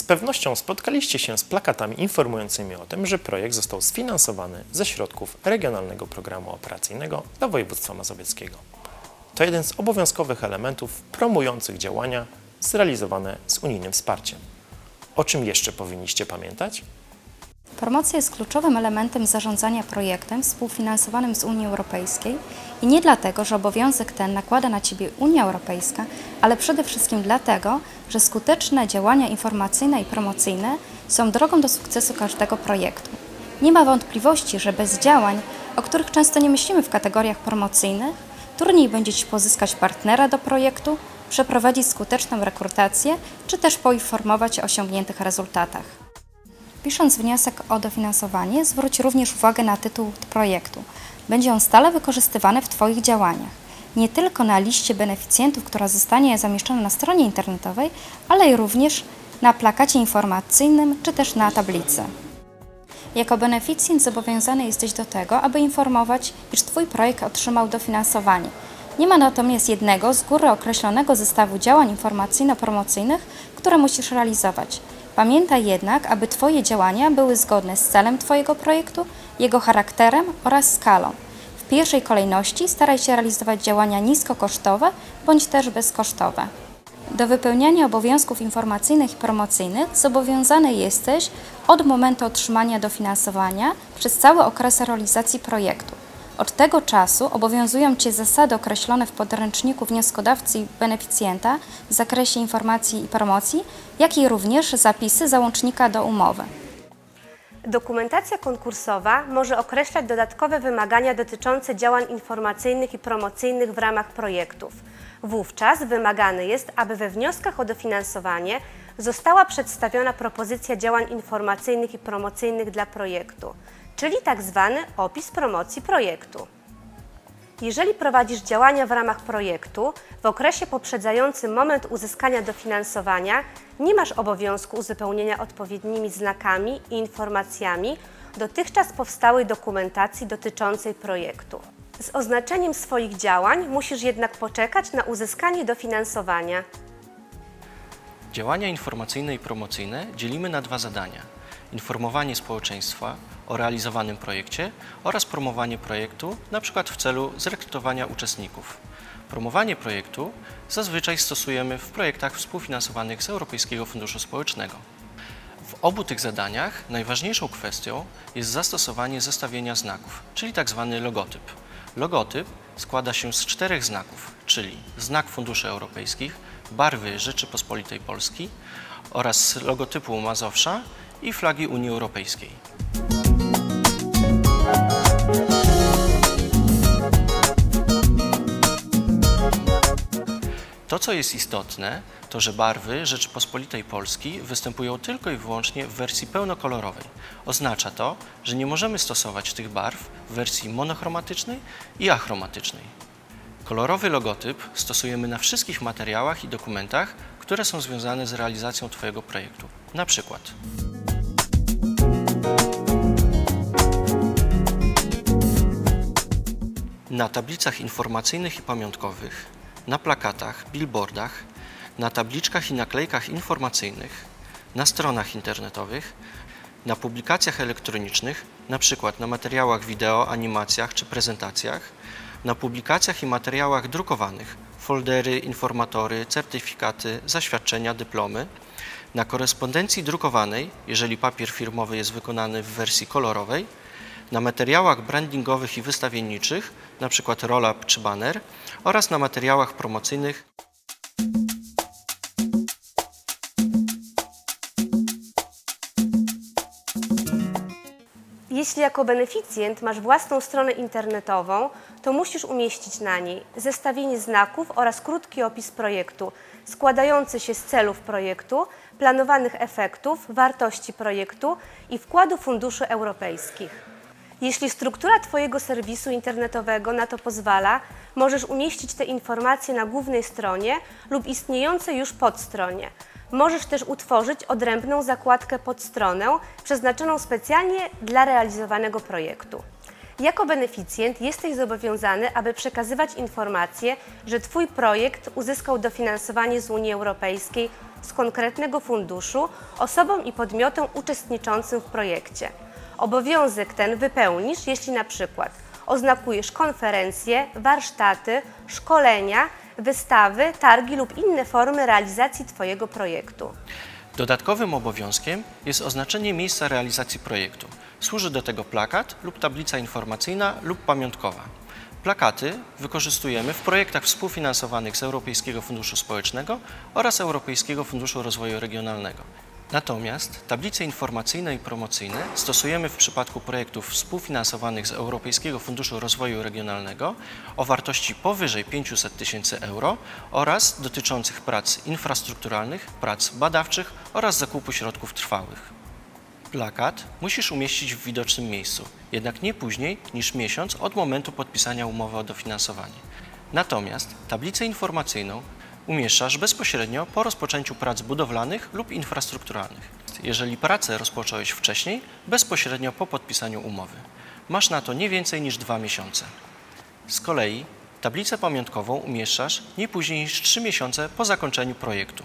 pewnością spotkaliście się z plakatami informującymi o tym, że projekt został sfinansowany ze środków Regionalnego Programu Operacyjnego dla województwa mazowieckiego. To jeden z obowiązkowych elementów promujących działania zrealizowane z unijnym wsparciem. O czym jeszcze powinniście pamiętać? Promocja jest kluczowym elementem zarządzania projektem współfinansowanym z Unii Europejskiej i nie dlatego, że obowiązek ten nakłada na Ciebie Unia Europejska, ale przede wszystkim dlatego, że skuteczne działania informacyjne i promocyjne są drogą do sukcesu każdego projektu. Nie ma wątpliwości, że bez działań, o których często nie myślimy w kategoriach promocyjnych, trudniej będzie Ci pozyskać partnera do projektu, przeprowadzić skuteczną rekrutację, czy też poinformować o osiągniętych rezultatach. Pisząc wniosek o dofinansowanie, zwróć również uwagę na tytuł projektu. Będzie on stale wykorzystywany w Twoich działaniach. Nie tylko na liście beneficjentów, która zostanie zamieszczona na stronie internetowej, ale i również na plakacie informacyjnym czy też na tablicy. Jako beneficjent zobowiązany jesteś do tego, aby informować, iż Twój projekt otrzymał dofinansowanie. Nie ma natomiast jednego z góry określonego zestawu działań informacyjno-promocyjnych, które musisz realizować. Pamiętaj jednak, aby Twoje działania były zgodne z celem Twojego projektu, jego charakterem oraz skalą. W pierwszej kolejności staraj się realizować działania niskokosztowe bądź też bezkosztowe. Do wypełniania obowiązków informacyjnych i promocyjnych zobowiązany jesteś od momentu otrzymania dofinansowania przez cały okres realizacji projektu. Od tego czasu obowiązują Cię zasady określone w podręczniku wnioskodawcy i beneficjenta w zakresie informacji i promocji, jak i również zapisy załącznika do umowy. Dokumentacja konkursowa może określać dodatkowe wymagania dotyczące działań informacyjnych i promocyjnych w ramach projektów. Wówczas wymagane jest, aby we wnioskach o dofinansowanie została przedstawiona propozycja działań informacyjnych i promocyjnych dla projektu, czyli tzw. opis promocji projektu. Jeżeli prowadzisz działania w ramach projektu, w okresie poprzedzającym moment uzyskania dofinansowania nie masz obowiązku uzupełnienia odpowiednimi znakami i informacjami dotychczas powstałej dokumentacji dotyczącej projektu. Z oznaczeniem swoich działań musisz jednak poczekać na uzyskanie dofinansowania. Działania informacyjne i promocyjne dzielimy na dwa zadania: informowanie społeczeństwa o realizowanym projekcie oraz promowanie projektu, np. w celu zrekrutowania uczestników. Promowanie projektu zazwyczaj stosujemy w projektach współfinansowanych z Europejskiego Funduszu Społecznego. W obu tych zadaniach najważniejszą kwestią jest zastosowanie zestawienia znaków, czyli tzw. logotyp. Logotyp składa się z 4 znaków, czyli znak funduszy europejskich, barwy Rzeczypospolitej Polski oraz logotypu Mazowsza i flagi Unii Europejskiej. To, co jest istotne, to że barwy Rzeczypospolitej Polski występują tylko i wyłącznie w wersji pełnokolorowej. Oznacza to, że nie możemy stosować tych barw w wersji monochromatycznej i achromatycznej. Kolorowy logotyp stosujemy na wszystkich materiałach i dokumentach, które są związane z realizacją Twojego projektu. Na przykład na tablicach informacyjnych i pamiątkowych, na plakatach, billboardach, na tabliczkach i naklejkach informacyjnych, na stronach internetowych, na publikacjach elektronicznych, np. na materiałach wideo, animacjach czy prezentacjach, na publikacjach i materiałach drukowanych, foldery, informatory, certyfikaty, zaświadczenia, dyplomy, na korespondencji drukowanej, jeżeli papier firmowy jest wykonany w wersji kolorowej, na materiałach brandingowych i wystawienniczych, np. roll-up czy banner, oraz na materiałach promocyjnych. Jeśli jako beneficjent masz własną stronę internetową, to musisz umieścić na niej zestawienie znaków oraz krótki opis projektu, składający się z celów projektu, planowanych efektów, wartości projektu i wkładu funduszy europejskich. Jeśli struktura Twojego serwisu internetowego na to pozwala, możesz umieścić te informacje na głównej stronie lub istniejącej już podstronie. Możesz też utworzyć odrębną zakładkę pod stronę, przeznaczoną specjalnie dla realizowanego projektu. Jako beneficjent jesteś zobowiązany, aby przekazywać informacje, że Twój projekt uzyskał dofinansowanie z Unii Europejskiej z konkretnego funduszu osobom i podmiotom uczestniczącym w projekcie. Obowiązek ten wypełnisz, jeśli na przykład oznakujesz konferencje, warsztaty, szkolenia, wystawy, targi lub inne formy realizacji Twojego projektu. Dodatkowym obowiązkiem jest oznaczenie miejsca realizacji projektu. Służy do tego plakat lub tablica informacyjna lub pamiątkowa. Plakaty wykorzystujemy w projektach współfinansowanych z Europejskiego Funduszu Społecznego oraz Europejskiego Funduszu Rozwoju Regionalnego. Natomiast tablice informacyjne i promocyjne stosujemy w przypadku projektów współfinansowanych z Europejskiego Funduszu Rozwoju Regionalnego o wartości powyżej 500 000 euro oraz dotyczących prac infrastrukturalnych, prac badawczych oraz zakupu środków trwałych. Plakat musisz umieścić w widocznym miejscu, jednak nie później niż miesiąc od momentu podpisania umowy o dofinansowanie. Natomiast tablicę informacyjną umieszczasz bezpośrednio po rozpoczęciu prac budowlanych lub infrastrukturalnych. Jeżeli pracę rozpocząłeś wcześniej, bezpośrednio po podpisaniu umowy. Masz na to nie więcej niż 2 miesiące. Z kolei tablicę pamiątkową umieszczasz nie później niż 3 miesiące po zakończeniu projektu.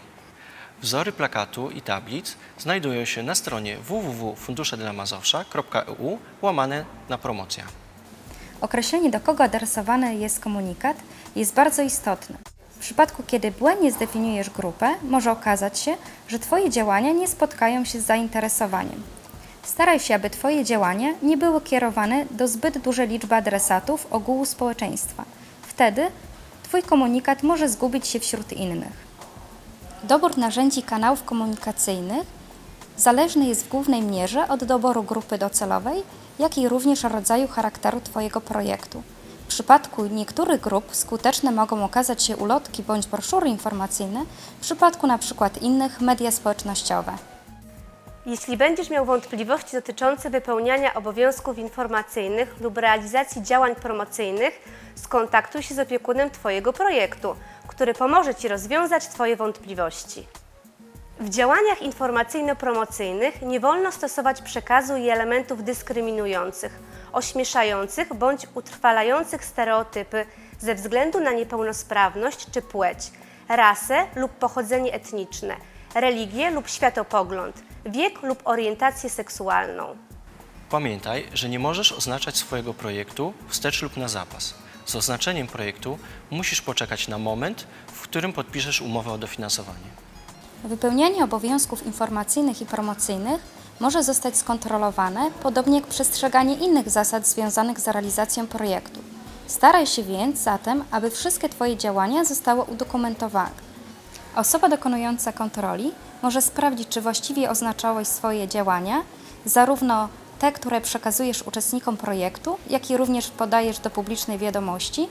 Wzory plakatu i tablic znajdują się na stronie www.funduszedlamazowsza.eu/promocja. Określenie, do kogo adresowany jest komunikat, jest bardzo istotne. W przypadku, kiedy błędnie zdefiniujesz grupę, może okazać się, że Twoje działania nie spotkają się z zainteresowaniem. Staraj się, aby Twoje działania nie były kierowane do zbyt dużej liczby adresatów ogółu społeczeństwa. Wtedy Twój komunikat może zgubić się wśród innych. Dobór narzędzi i kanałów komunikacyjnych zależny jest w głównej mierze od doboru grupy docelowej, jak i również rodzaju charakteru Twojego projektu. W przypadku niektórych grup skuteczne mogą okazać się ulotki bądź broszury informacyjne, w przypadku np. innych media społecznościowe. Jeśli będziesz miał wątpliwości dotyczące wypełniania obowiązków informacyjnych lub realizacji działań promocyjnych, skontaktuj się z opiekunem Twojego projektu, który pomoże Ci rozwiązać Twoje wątpliwości. W działaniach informacyjno-promocyjnych nie wolno stosować przekazu i elementów dyskryminujących, ośmieszających bądź utrwalających stereotypy ze względu na niepełnosprawność czy płeć, rasę lub pochodzenie etniczne, religię lub światopogląd, wiek lub orientację seksualną. Pamiętaj, że nie możesz oznaczać swojego projektu wstecz lub na zapas. Z oznaczeniem projektu musisz poczekać na moment, w którym podpiszesz umowę o dofinansowanie. Wypełnianie obowiązków informacyjnych i promocyjnych może zostać skontrolowane, podobnie jak przestrzeganie innych zasad związanych z realizacją projektu. Staraj się więc zatem, aby wszystkie Twoje działania zostały udokumentowane. Osoba dokonująca kontroli może sprawdzić, czy właściwie oznaczałeś swoje działania, zarówno te, które przekazujesz uczestnikom projektu, jak i również podajesz do publicznej wiadomości.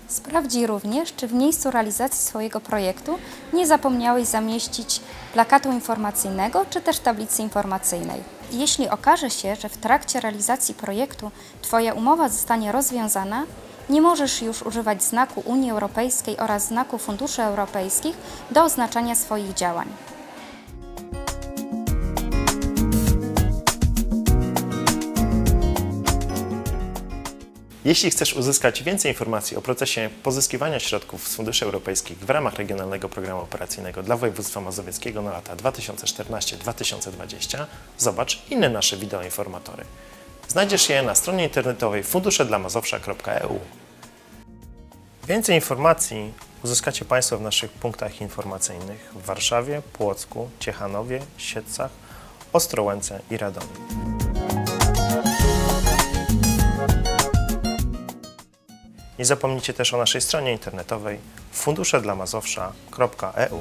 Sprawdzi również, czy w miejscu realizacji swojego projektu nie zapomniałeś zamieścić plakatu informacyjnego czy też tablicy informacyjnej. Jeśli okaże się, że w trakcie realizacji projektu Twoja umowa zostanie rozwiązana, nie możesz już używać znaku Unii Europejskiej oraz znaku Funduszy Europejskich do oznaczania swoich działań. Jeśli chcesz uzyskać więcej informacji o procesie pozyskiwania środków z funduszy europejskich w ramach Regionalnego Programu Operacyjnego dla Województwa Mazowieckiego na lata 2014-2020, zobacz inne nasze wideoinformatory. Znajdziesz je na stronie internetowej funduszedlamazowsza.eu. Więcej informacji uzyskacie Państwo w naszych punktach informacyjnych w Warszawie, Płocku, Ciechanowie, Siedlcach, Ostrołęce i Radomiu. Nie zapomnijcie też o naszej stronie internetowej funduszedlamazowsza.eu.